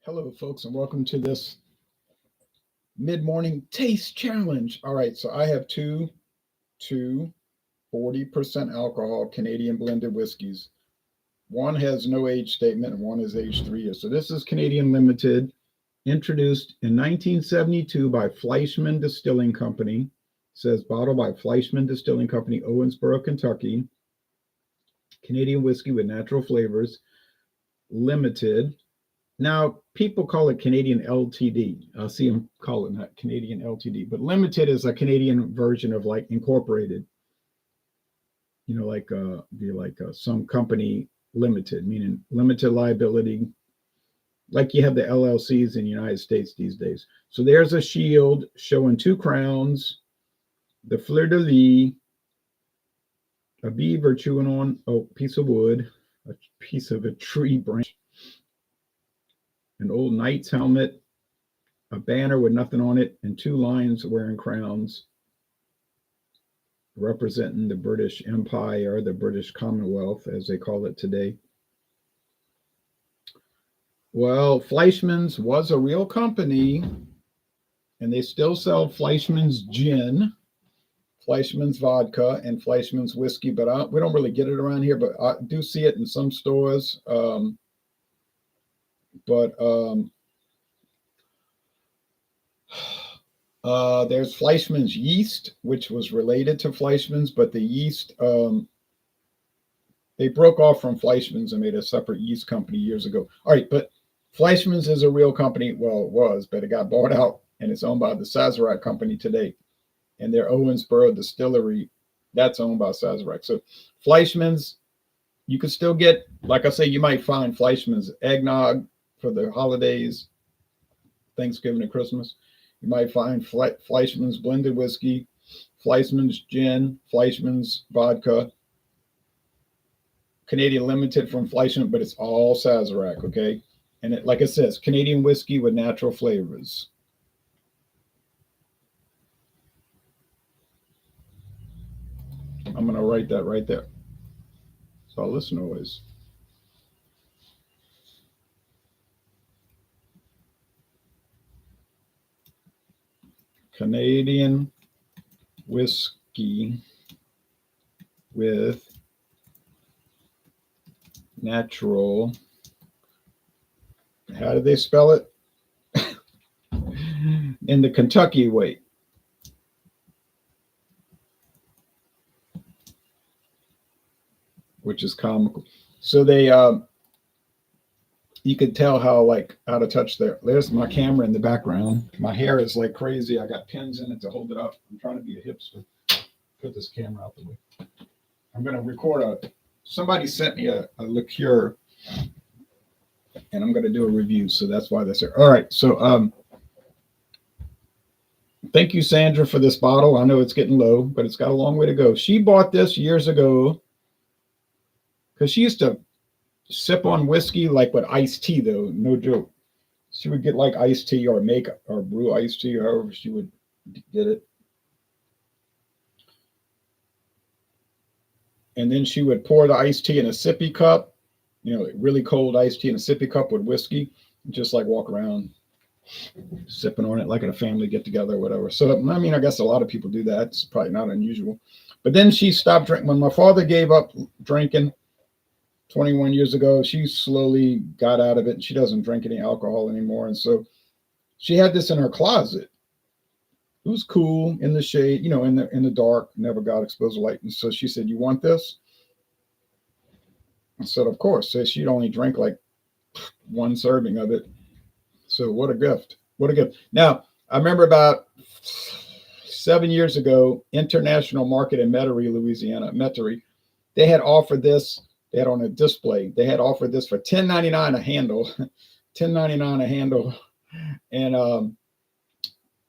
Hello, folks, and welcome to this mid-morning taste challenge. All right, so I have two 40% alcohol Canadian blended whiskeys. One has no age statement and one is aged 3 years. So this is Canadian Limited, introduced in 1972 by Fleischmann Distilling Company. It says bottled by Fleischmann Distilling Company, Owensboro, Kentucky. Canadian whiskey with natural flavors, limited. Now, people call it Canadian LTD. I'll see them call it that, Canadian LTD. But limited is a Canadian version of like incorporated. You know, like some company limited, meaning limited liability, like you have the LLCs in the United States these days. So there's a shield showing two crowns, the fleur de lis, a beaver chewing on a piece of wood, a piece of a tree branch, an old knight's helmet, a banner with nothing on it, and two lions wearing crowns representing the British Empire, the British Commonwealth, as they call it today. Well, Fleischmann's was a real company, and they still sell Fleischmann's gin, Fleischmann's vodka, and Fleischmann's whiskey, but we don't really get it around here, but I do see it in some stores. There's Fleischmann's yeast, which was related to Fleischmann's, but the yeast, they broke off from Fleischmann's and made a separate yeast company years ago. All right, but Fleischmann's is a real company. Well, it was, but it got bought out, and it's owned by the Sazerac company today. And their Owensboro distillery, that's owned by Sazerac. So Fleischmann's, you could still get, like I say, you might find Fleischmann's eggnog for the holidays, Thanksgiving and Christmas. You might find Fleischmann's blended whiskey, Fleischmann's gin, Fleischmann's vodka, Canadian Limited from Fleischmann, but it's all Sazerac, okay? And it, like it says, Canadian whiskey with natural flavors. I'm going to write that right there. That's all this noise. Canadian whiskey with natural, how do they spell it? In the Kentucky way. Which is comical. So they, you could tell how like out of touch there. There's my camera in the background. My hair is like crazy. I got pins in it to hold it up. I'm trying to be a hipster. Put this camera out the way. I'm going to record somebody sent me a liqueur, and I'm going to do a review. So that's why that's here. All right. So thank you, Sandra, for this bottle. I know it's getting low, but it's got a long way to go. She bought this years ago because she used to sip on whiskey like with iced tea, though. No joke. She would get like iced tea or make or brew iced tea, however she would get it. And then she would pour the iced tea in a sippy cup, you know, really cold iced tea in a sippy cup with whiskey, just like walk around sipping on it like at a family get together or whatever. So, I mean, I guess a lot of people do that. It's probably not unusual. But then she stopped drinking. When my father gave up drinking 21 years ago, she slowly got out of it, and she doesn't drink any alcohol anymore. And so she had this in her closet. It was cool in the shade, you know, in the dark, never got exposed to light. And so she said, "You want this?" I said, "Of course." So she'd only drink like one serving of it. So what a gift. What a gift. Now, I remember about 7 years ago, International Market in Metairie, Louisiana, Metairie, they had offered this. They had on a display. They had offered this for $10.99 a handle, $10.99 a handle, and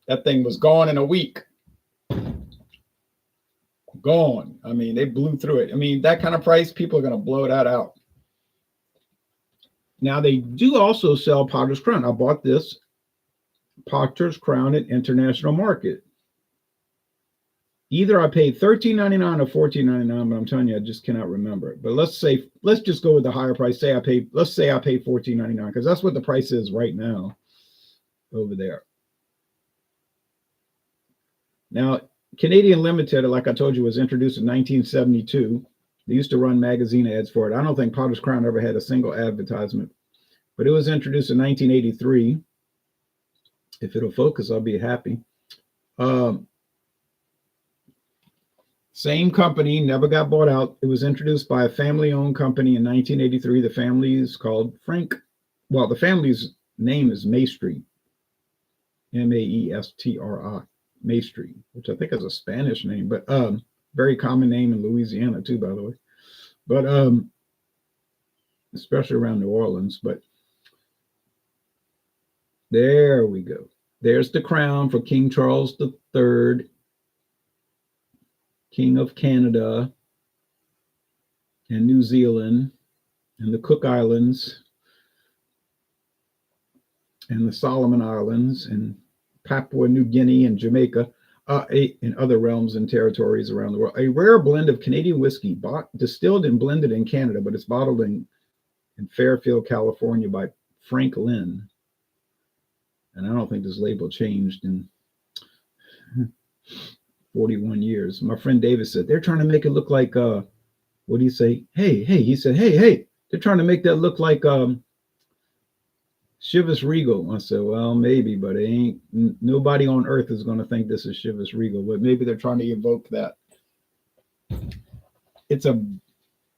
that thing was gone in a week. Gone. I mean, they blew through it. I mean, that kind of price, people are going to blow that out. Now, they do also sell Potter's Crown. I bought this Potter's Crown at International Market. Either I paid $13.99 or $14.99, but I'm telling you, I just cannot remember it. But let's just go with the higher price. Let's say I paid $14.99 because that's what the price is right now over there. Now, Canadian Limited, like I told you, was introduced in 1972. They used to run magazine ads for it. I don't think Potter's Crown ever had a single advertisement, but it was introduced in 1983. If it'll focus, I'll be happy. Same company, never got bought out. It was introduced by a family-owned company in 1983. The family is called Frank. Well, the family's name is Maestri, Maestri, Maestri, which I think is a Spanish name, but very common name in Louisiana too, by the way. But especially around New Orleans. But there we go. There's the crown for King Charles III, King of Canada and New Zealand and the Cook Islands and the Solomon Islands and Papua New Guinea and Jamaica, and other realms and territories around the world. A rare blend of Canadian whiskey, distilled and blended in Canada, but it's bottled in Fairfield, California by Frank-Lin. And I don't think this label changed in 41 years. My friend David said, they're trying to make it look like, what do you say? Hey, he said, hey, they're trying to make that look like Chivas Regal. I said, well, maybe, but it ain't. Nobody on earth is going to think this is Chivas Regal, but maybe they're trying to evoke that. It's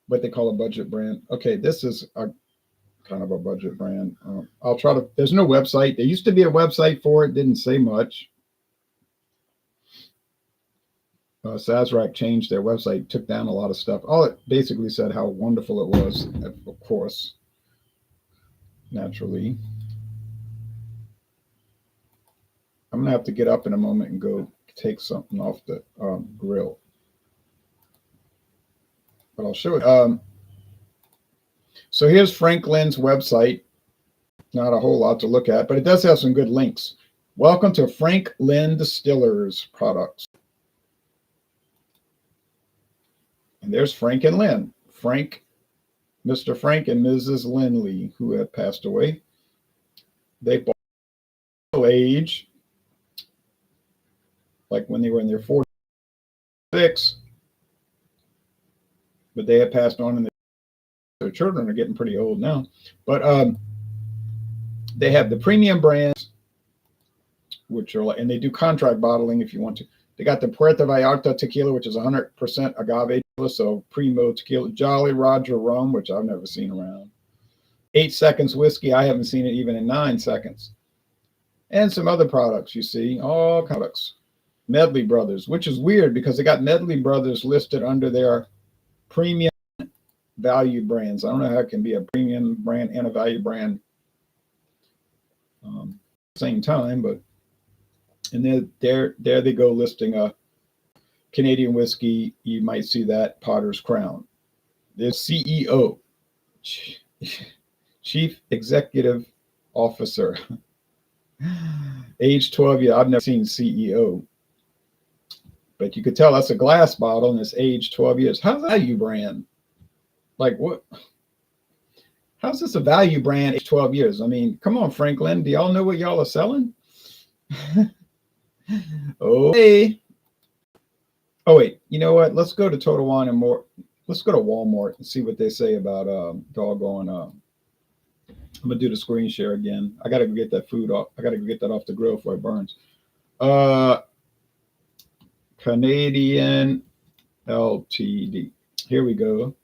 what they call a budget brand. Okay, this is a kind of a budget brand. I'll try to, there's no website. There used to be a website for it, didn't say much. Sazerac changed their website, took down a lot of stuff. All it basically said how wonderful it was, of course, naturally. I'm gonna have to get up in a moment and go take something off the grill, but I'll show it. So here's Frank-Lin's website. Not a whole lot to look at, but it does have some good links. Welcome to Frank-Lin Distillers products. And there's Frank and Lynn. Mr. Frank and Mrs. Lindley, who have passed away. They bought age, like when they were in their 46, but they have passed on, and their children are getting pretty old now. But they have the premium brands, which are like, and they do contract bottling if you want to. They got the Puerto Vallarta tequila, which is 100% agave, so primo tequila. Jolly Roger rum, which I've never seen around. 8 seconds whiskey. I haven't seen it even in 9 seconds. And some other products, you see, all products. Medley Brothers, which is weird because they got Medley Brothers listed under their premium value brands. I don't know how it can be a premium brand and a value brand same time, but and then there they go listing a Canadian whiskey. You might see that Potter's Crown. There's CEO, Chief Executive Officer, age 12 years. I've never seen CEO, but you could tell that's a glass bottle and it's age 12 years. How's that a value brand? Like what? How's this a value brand age 12 years? I mean, come on, Frank-Lin. Do y'all know what y'all are selling? Okay. Oh, wait. You know what? Let's go to Total Wine and More. Let's go to Walmart and see what they say about doggone. I'm going to do the screen share again. I got to go get that food off. I got to go get that off the grill before it burns. Canadian LTD. Here we go.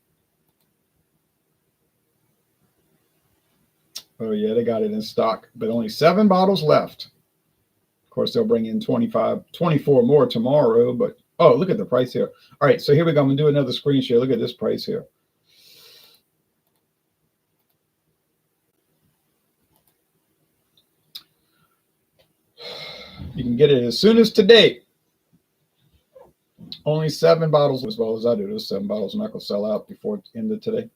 Oh, yeah, they got it in stock, but only 7 bottles left. Of course, they'll bring in 24 more tomorrow, but oh, look at the price here. All right, so here we go. I'm going to do another screen share. Look at this price here. You can get it as soon as today. Only 7 bottles, as well as I do. Those 7 bottles are not going to sell out before the end of today.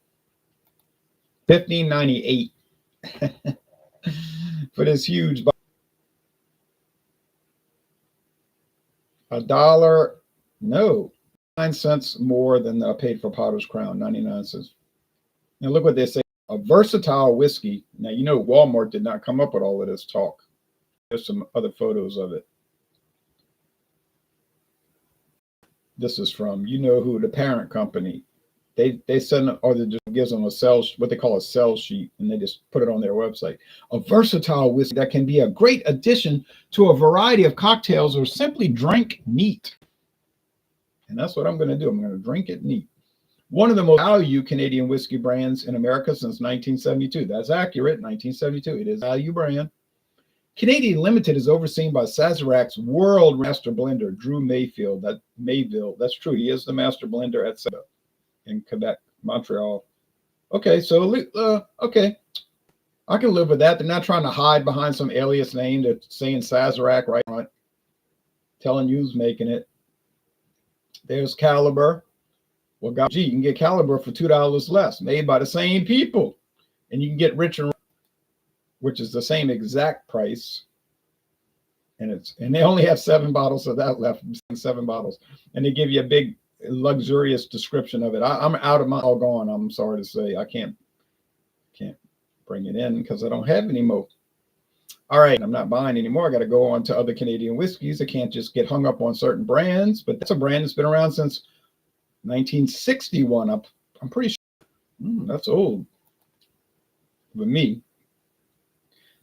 $15.98 for this huge bottle. $1 No, 9 cents more than I paid for Potter's Crown, 99 cents. And look what they say, a versatile whiskey. Now, you know, Walmart did not come up with all of this talk. There's some other photos of it. This is from, you know who, the parent company. They send, or they just gives them a sell, what they call a sell sheet, and they just put it on their website. A versatile whiskey that can be a great addition to a variety of cocktails or simply drink neat. And that's what I'm going to do. I'm going to drink it neat. One of the most valued Canadian whiskey brands in America since 1972. That's accurate, 1972. It is a value brand. Canadian Limited is overseen by Sazerac's world master blender, Drew Mayfield. Mayville. That's true. He is the master blender at in Quebec, Montreal. Okay, so okay, I can live with that. They're not trying to hide behind some alias name. They're saying Sazerac right on, telling you who's making it. There's Caliber. Well, God, gee, you can get Caliber for $2 less, made by the same people, and you can get Richer, which is the same exact price. And they only have 7 bottles of that left, 7 bottles, and they give you a big luxurious description of it. I'm out of my all gone. I'm sorry to say, I can't bring it in because I don't have any more. All right, I'm not buying anymore. I got to go on to other Canadian whiskeys. I can't just get hung up on certain brands, but that's a brand that's been around since 1961. I'm pretty sure that's old with me.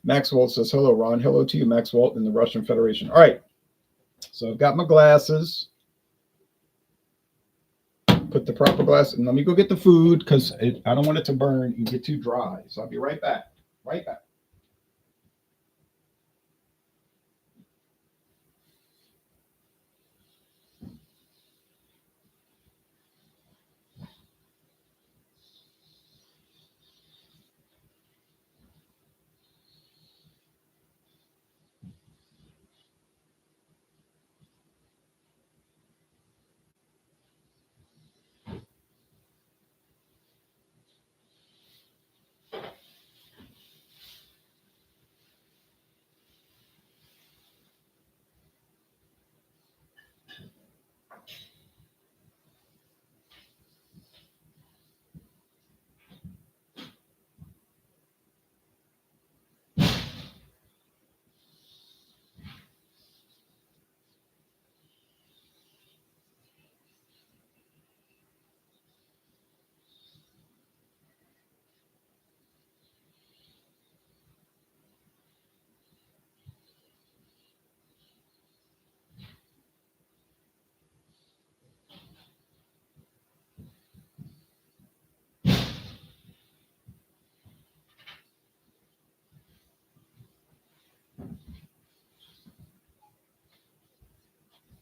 Max Walt says, hello, Ron. Hello to you, Max Walt, in the Russian Federation. All right, so I've got my glasses. Put the proper glass, and let me go get the food because I don't want it to burn and get too dry. So I'll be right back. Right back.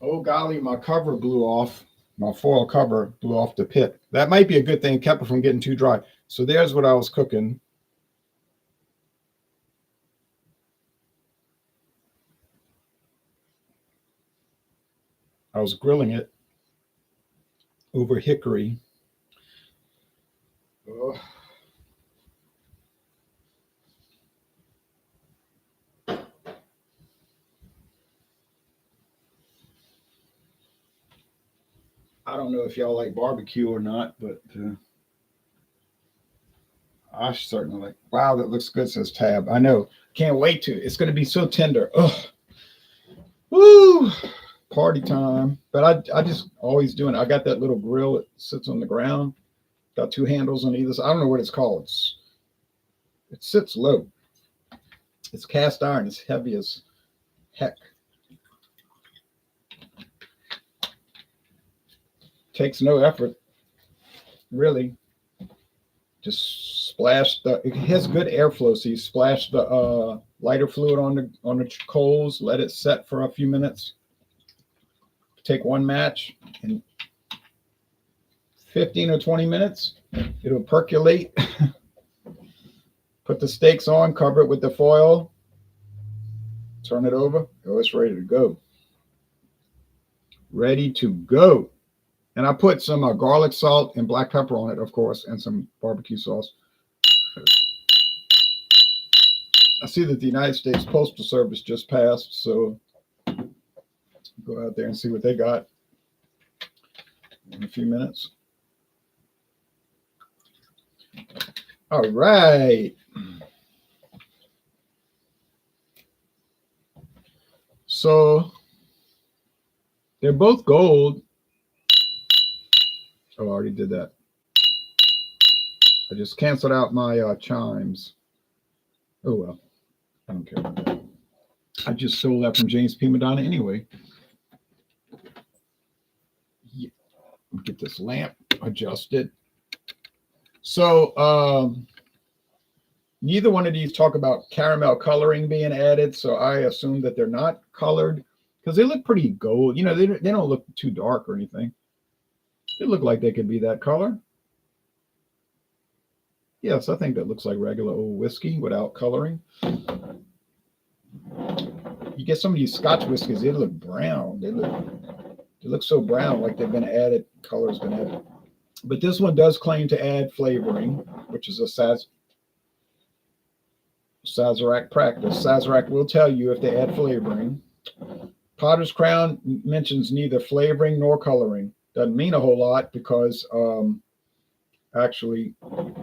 Oh, golly, my cover blew off. My foil cover blew off the pit. That might be a good thing. It kept it from getting too dry. So there's what I was cooking. I was grilling it over hickory. Oh. I don't know if y'all like barbecue or not, but I certainly like. Wow, that looks good, says Tab. I know. Can't wait to. It's going to be so tender. Oh, woo! Party time. But I just always doing it. I got that little grill that sits on the ground. Got 2 handles on either side. I don't know what it's called. It sits low. It's cast iron. It's heavy as heck. Takes no effort, really. Just splash it has good airflow, so you splash the lighter fluid on the coals, let it set for a few minutes. Take one match, and 15 or 20 minutes, it'll percolate. Put the steaks on, cover it with the foil, turn it over. Oh, it's ready to go. Ready to go. And I put some garlic salt and black pepper on it, of course, and some barbecue sauce. I see that the United States Postal Service just passed, so go out there and see what they got. in a few minutes. All right. So they're both gold. Oh, I already did that. I just canceled out my chimes. Oh, well. I don't care about that. I just stole that from James P. Madonna anyway. Yeah. Get this lamp adjusted. So neither one of these talk about caramel coloring being added, so I assume that they're not colored because they look pretty gold. You know, they don't look too dark or anything. They look like they could be that color. Yes, I think that looks like regular old whiskey without coloring. You get some of these Scotch whiskeys, they look brown. They look so brown, like they've been added, color's been added. But this one does claim to add flavoring, which is a Sazerac practice. Sazerac will tell you if they add flavoring. Potter's Crown mentions neither flavoring nor coloring. Doesn't mean a whole lot because actually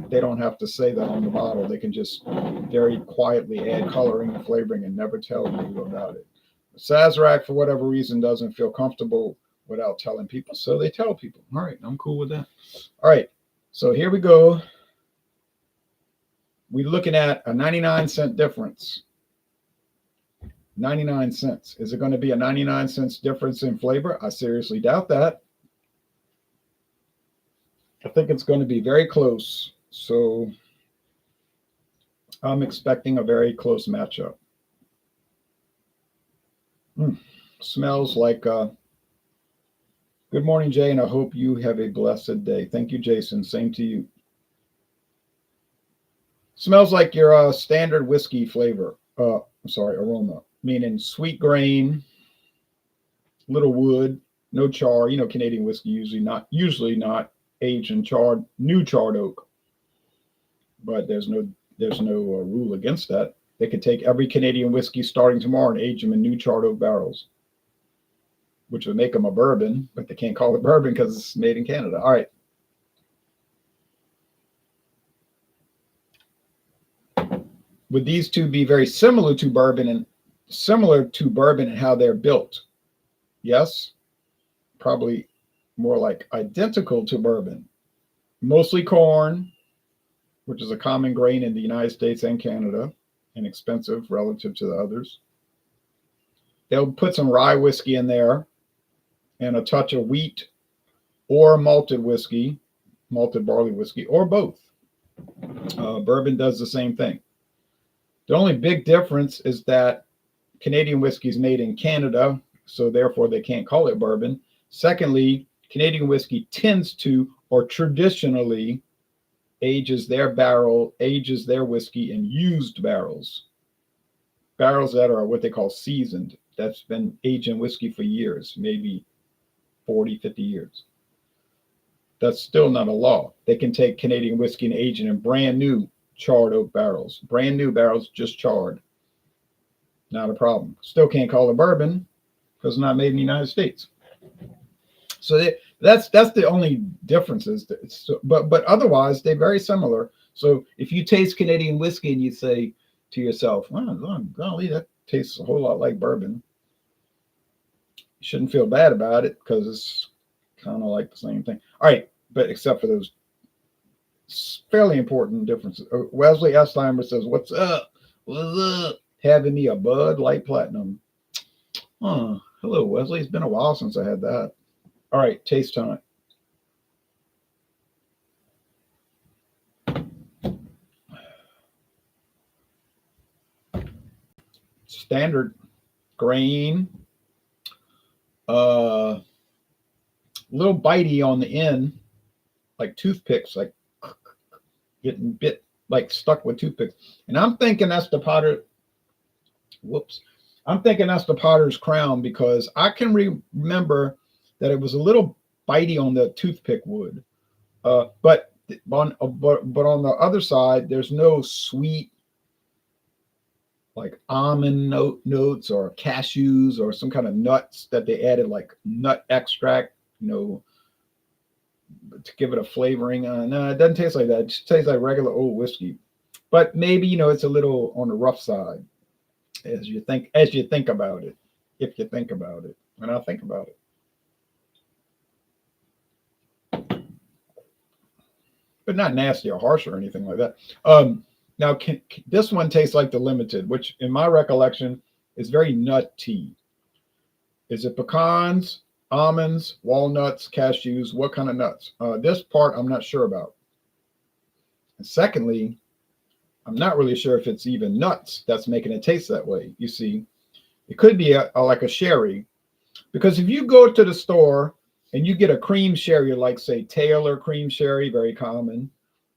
they don't have to say that on the bottle. They can just very quietly add coloring and flavoring and never tell you about it. Sazerac, for whatever reason, doesn't feel comfortable without telling people, so they tell people. All right, I'm cool with that. All right, so here we go. We're looking at a 99-cent difference. 99 cents. Is it going to be a 99 cents difference in flavor? I seriously doubt that. I think it's going to be very close. So I'm expecting a very close matchup. Smells like good morning, Jay, and I hope you have a blessed day. Thank you, Jason. Same to you. Smells like your standard whiskey flavor. Aroma. Meaning sweet grain, little wood, no char. You know, Canadian whiskey usually not aged in new charred oak. But there's no rule against that. They could take every Canadian whiskey starting tomorrow and age them in new charred oak barrels, which would make them a bourbon, but they can't call it bourbon because it's made in Canada. All right. Would these two be very similar to bourbon and how they're built? Yes. Probably more like identical to bourbon. Mostly corn, which is a common grain in the United States and Canada, and expensive relative to the others. They'll put some rye whiskey in there and a touch of wheat or malted barley whiskey, or both. Bourbon does the same thing. The only big difference is that Canadian whiskey is made in Canada, so therefore they can't call it bourbon. Secondly, Canadian whiskey tends to, or traditionally, ages their whiskey in used barrels that are what they call seasoned. That's been aging whiskey for years, maybe 40, 50 years. That's still not a law. They can take Canadian whiskey and age it in brand new charred oak barrels. Brand new barrels, just charred. Not a problem. Still can't call it bourbon because it's not made in the United States. So that's the only differences. But otherwise, they're very similar. So if you taste Canadian whiskey and you say to yourself, oh, golly, that tastes a whole lot like bourbon, you shouldn't feel bad about it because it's kind of like the same thing. All right, but except for those fairly important differences. Wesley Estheimer says, what's up? What's up? Having me a Bud Light Platinum. Hello, Wesley. It's been a while since I had that. All right, taste time. Standard grain. Little bitey on the end, like toothpicks, like getting bit, like stuck with toothpicks. And I'm thinking that's the Potter. I'm thinking that's the Potter's Crown because I can remember that it was a little bitey on the toothpick wood. But on the other side, there's no sweet, like almond notes or cashews or some kind of nuts that they added, like nut extract, to give it a flavoring. No, it doesn't taste like that. It just tastes like regular old whiskey. But maybe, it's a little on the rough side as you think about it. If you think about it, and I think about it. But not nasty or harsh or anything like that. Now, this one tastes like the limited, which in my recollection is very nutty. Is it pecans, almonds, walnuts, cashews? What kind of nuts? This part I'm not sure about. And secondly, I'm not really sure if it's even nuts that's making it taste that way. You see, it could be like a sherry, because if you go to the store and you get a cream sherry, like say Taylor cream sherry, very common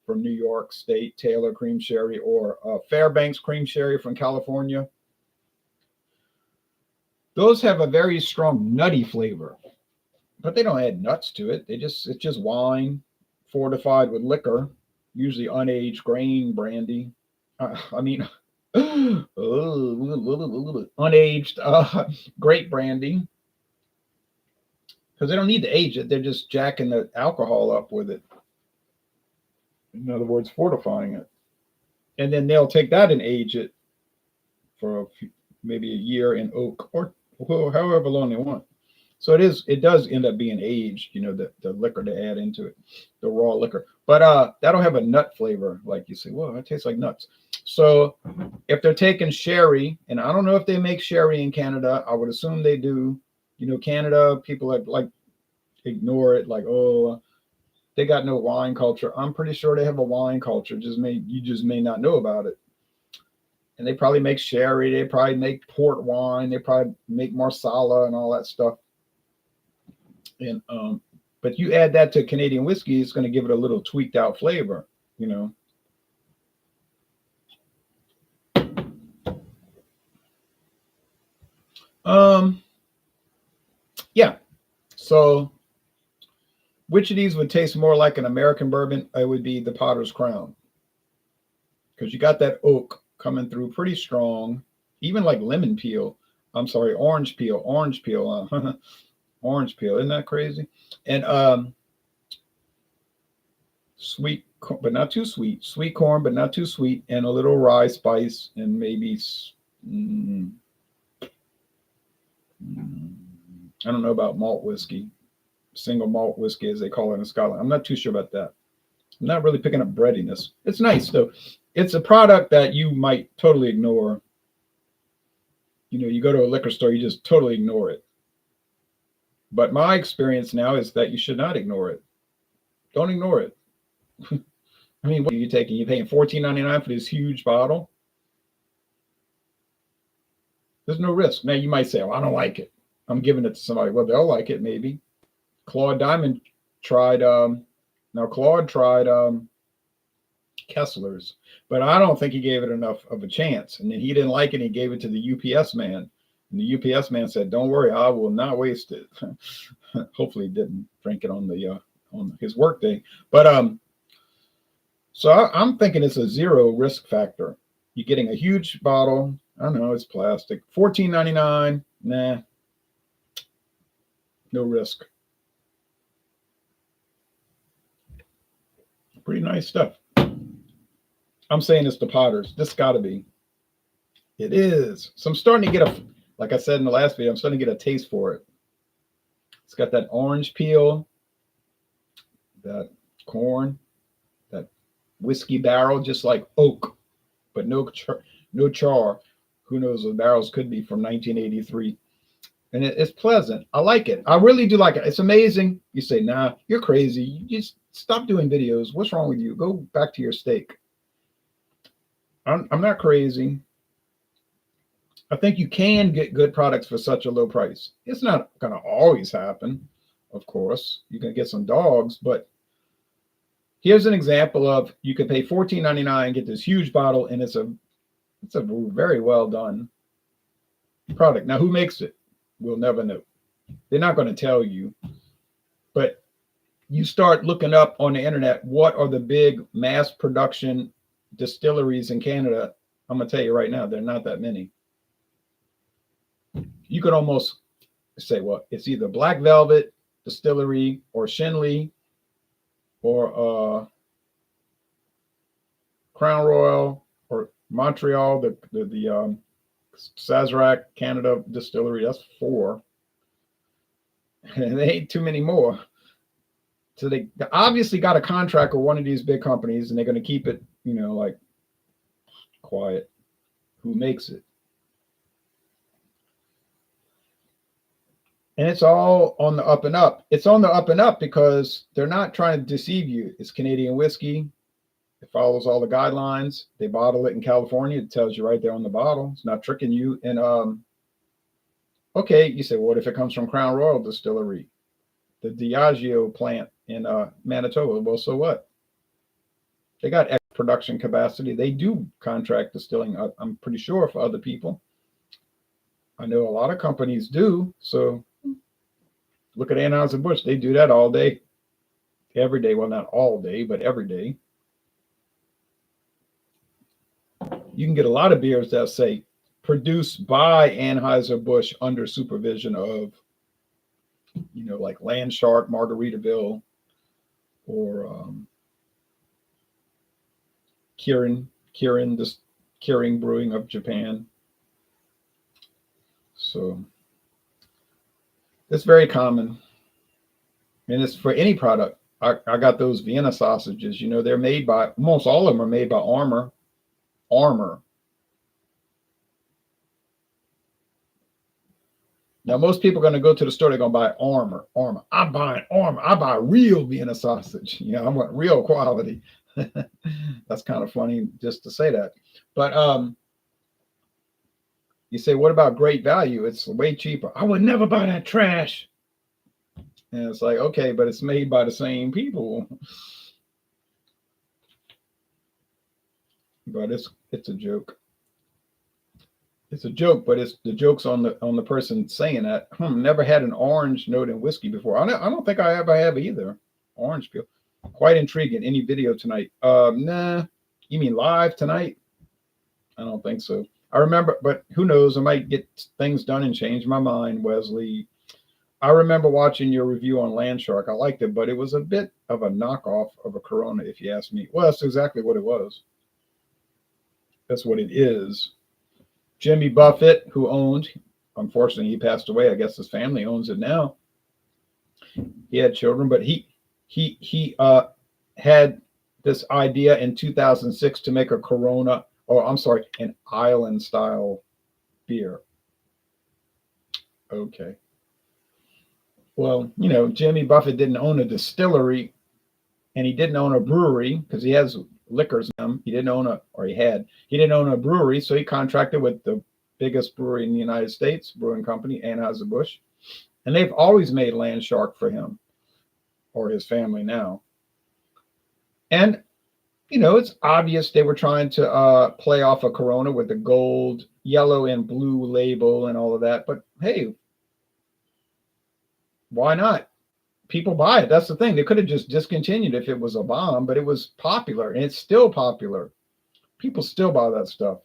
from New York State, Taylor cream sherry, or Fairbanks cream sherry from California, those have a very strong nutty flavor, but they don't add nuts to it. It's just wine fortified with liquor, usually unaged grain brandy. I mean, unaged grape brandy, because they don't need to age it. They're just jacking the alcohol up with it. In other words, fortifying it. And then they'll take that and age it for maybe a year in oak or however long they want. So it does end up being aged, the liquor to add into it, the raw liquor. But that'll have a nut flavor, like you say, well, it tastes like nuts. So if they're taking sherry, and I don't know if they make sherry in Canada, I would assume they do. Canada, people like ignore it, like, oh, they got no wine culture. I'm pretty sure they have a wine culture. You just may not know about it. And they probably make sherry. They probably make port wine. They probably make marsala and all that stuff. And but you add that to Canadian whiskey, it's going to give it a little tweaked out flavor. Yeah. So which of these would taste more like an American bourbon? It would be the Potter's Crown, because you got that oak coming through pretty strong, even like lemon peel. I'm sorry, orange peel, orange peel, orange peel. Isn't that crazy? And sweet, but not too sweet. Sweet corn, but not too sweet, and a little rye spice, and maybe I don't know about malt whiskey, single malt whiskey as they call it in Scotland. I'm not too sure about that. I'm not really picking up breadiness. It's nice though. It's a product that you might totally ignore. You go to a liquor store, you just totally ignore it. But my experience now is that you should not ignore it. Don't ignore it. I mean, what are you taking? You're paying $14.99 for this huge bottle? There's no risk. Now, you might say, oh, I don't like it. I'm giving it to somebody. Well, they'll like it, maybe. Claude Diamond tried, Claude tried Kessler's, but I don't think he gave it enough of a chance. And then he didn't like it. He gave it to the UPS man. And the UPS man said, don't worry, I will not waste it. Hopefully he didn't drink it on his work day. But so I'm thinking it's a zero risk factor. You're getting a huge bottle. I know it's plastic. $14.99. Nah. No risk. Pretty nice stuff. I'm saying it's the Potters. This got to be. It is. So I'm starting to get like I said in the last video, I'm starting to get a taste for it. It's got that orange peel, that corn, that whiskey barrel, just like oak, but no char. Who knows? The barrels could be from 1983. And it's pleasant. I like it. I really do like it. It's amazing. You say, nah, you're crazy. You just stop doing videos. What's wrong with you? Go back to your steak. I'm not crazy. I think you can get good products for such a low price. It's not going to always happen, of course. You're going to get some dogs, but here's an example of you could pay $14.99, get this huge bottle, and it's a very well done product. Now, who makes it? We'll never know. They're not going to tell you. But you start looking up on the internet, what are the big mass production distilleries in Canada? I'm going to tell you right now, there are not that many. You could almost say, well, it's either Black Velvet Distillery or Shinley or Crown Royal, or Montreal, the Sazerac Canada distillery. That's 4, and there ain't too many more. So they obviously got a contract with one of these big companies, and they're going to keep it, like quiet. Who makes it? And it's all on the up and up. It's on the up and up because they're not trying to deceive you. It's Canadian whiskey. It follows all the guidelines. They bottle it in California. It tells you right there on the bottle. It's not tricking you. And okay, you say, well, what if it comes from Crown Royal Distillery, the Diageo plant in Manitoba? Well, so what? They got extra production capacity. They do contract distilling, I'm pretty sure, for other people. I know a lot of companies do. So look at Anheuser-Busch. They do that all day, every day. Well, not all day, but every day. You can get a lot of beers that say produced by Anheuser-Busch under supervision of, like Landshark, Margaritaville, or Kirin Brewing of Japan. So it's very common, and it's for any product. I got those Vienna sausages. They're made by, almost all of them are made by Armour. Now, most people are going to go to the store. They're going to buy Armour. I'm buying Armour. I buy real Vienna sausage. I want real quality. That's kind of funny just to say that. But you say, what about great value? It's way cheaper. I would never buy that trash. And it's like, okay, but it's made by the same people. But it's a joke. It's a joke, but it's the joke's on the person saying that. Never had an orange note in whiskey before. I don't think I ever have either. Orange peel. Quite intriguing. Any video tonight? Nah. You mean live tonight? I don't think so. I remember, but who knows? I might get things done and change my mind, Wesley. I remember watching your review on Landshark. I liked it, but it was a bit of a knockoff of a Corona, if you ask me. Well, that's exactly what it was. That's what it is. Jimmy Buffett, who owned, unfortunately, he passed away. I guess his family owns it now. He had children, but he had this idea in 2006 to make a Corona, or I'm sorry, an island style beer. Okay. Well, Jimmy Buffett didn't own a distillery, and he didn't own a brewery because he has liquors in him. He didn't own a brewery, so he contracted with the biggest brewery in the United States, brewing company, Anheuser-Busch. And they've always made Landshark for him or his family now. And, it's obvious they were trying to play off a Corona with the gold, yellow, and blue label and all of that. But hey, why not? People buy it. That's the thing. They could have just discontinued if it was a bomb, but it was popular, and it's still popular. People still buy that stuff.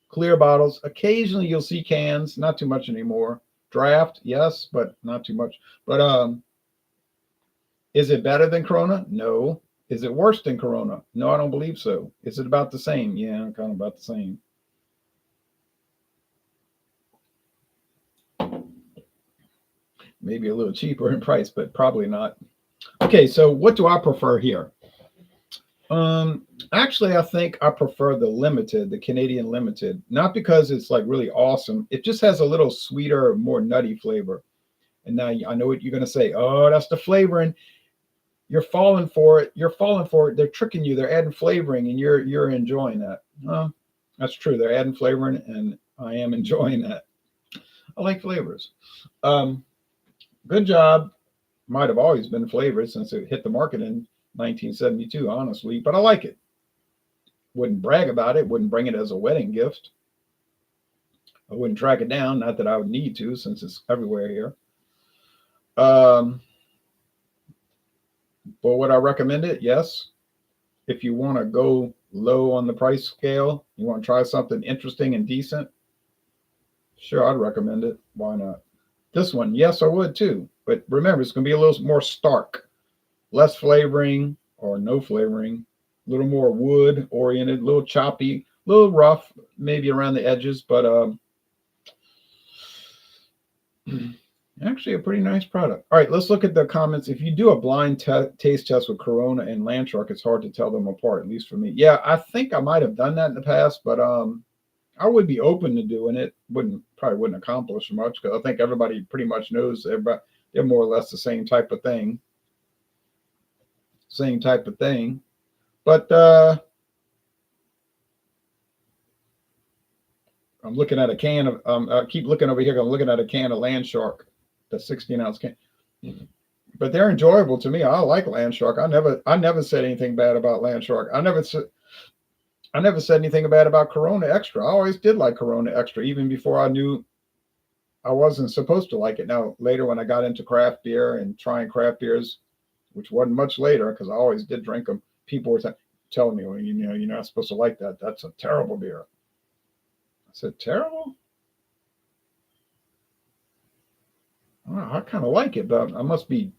Clear bottles. Occasionally you'll see cans, not too much anymore. Draft, yes, but not too much. But is it better than Corona? No. Is it worse than Corona? No, I don't believe so. Is it about the same? Yeah, kind of about the same. Maybe a little cheaper in price, but probably not. Okay, so what do I prefer here? Actually, I think I prefer the Canadian Limited, not because it's like really awesome. It just has a little sweeter, more nutty flavor. And now I know what you're going to say. Oh, that's the flavoring. You're falling for it. They're tricking you. They're adding flavoring, and you're enjoying that. Well, that's true. They're adding flavoring, and I am enjoying that. I like flavors. Good job. Might have always been flavored since it hit the market in 1972, honestly, but I like it. Wouldn't brag about it. Wouldn't bring it as a wedding gift. I wouldn't track it down. Not that I would need to, since it's everywhere here. But would I recommend it? Yes. If you want to go low on the price scale, you want to try something interesting and decent, sure, I'd recommend it. Why not? This one, yes, I would too. But remember, it's going to be a little more stark. less flavoring or no flavoring, a little more wood oriented, a little choppy, a little rough, maybe around the edges, but actually a pretty nice product. All right, let's look at the comments. If you do a blind taste test with Corona and Land Shark, it's hard to tell them apart, at least for me. Yeah, I think I might have done that in the past, but I would be open to doing it. Probably wouldn't accomplish much because I think everybody pretty much knows everybody, they're more or less the same type of thing. Same type of thing. But I'm looking at a can of I keep looking over here. I'm looking at a can of Land Shark, the 16-ounce can. But they're enjoyable to me. I like Land Shark. I never said anything bad about Land Shark. I never said anything bad about Corona Extra. I always did like Corona Extra, even before I knew I wasn't supposed to like it. Now, later when I got into craft beer and trying craft beers, which wasn't much later because I always did drink them, people were telling me, well, you're not supposed to like that. That's a terrible beer. I said, terrible? Well, I kind of like it, but I must be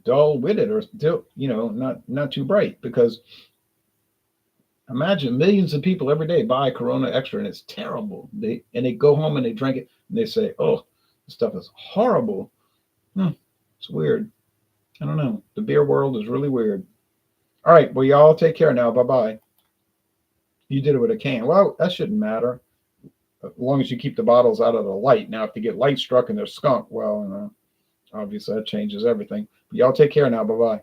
dull witted or still, not too bright because imagine millions of people every day buy Corona Extra and it's terrible. They go home and they drink it and they say, "Oh, this stuff is horrible." It's weird. I don't know. The beer world is really weird. All right, well, y'all take care now. Bye bye. You did it with a can. Well, that shouldn't matter as long as you keep the bottles out of the light. Now, if they get light struck and they're skunk, well, obviously that changes everything. But y'all take care now. Bye bye.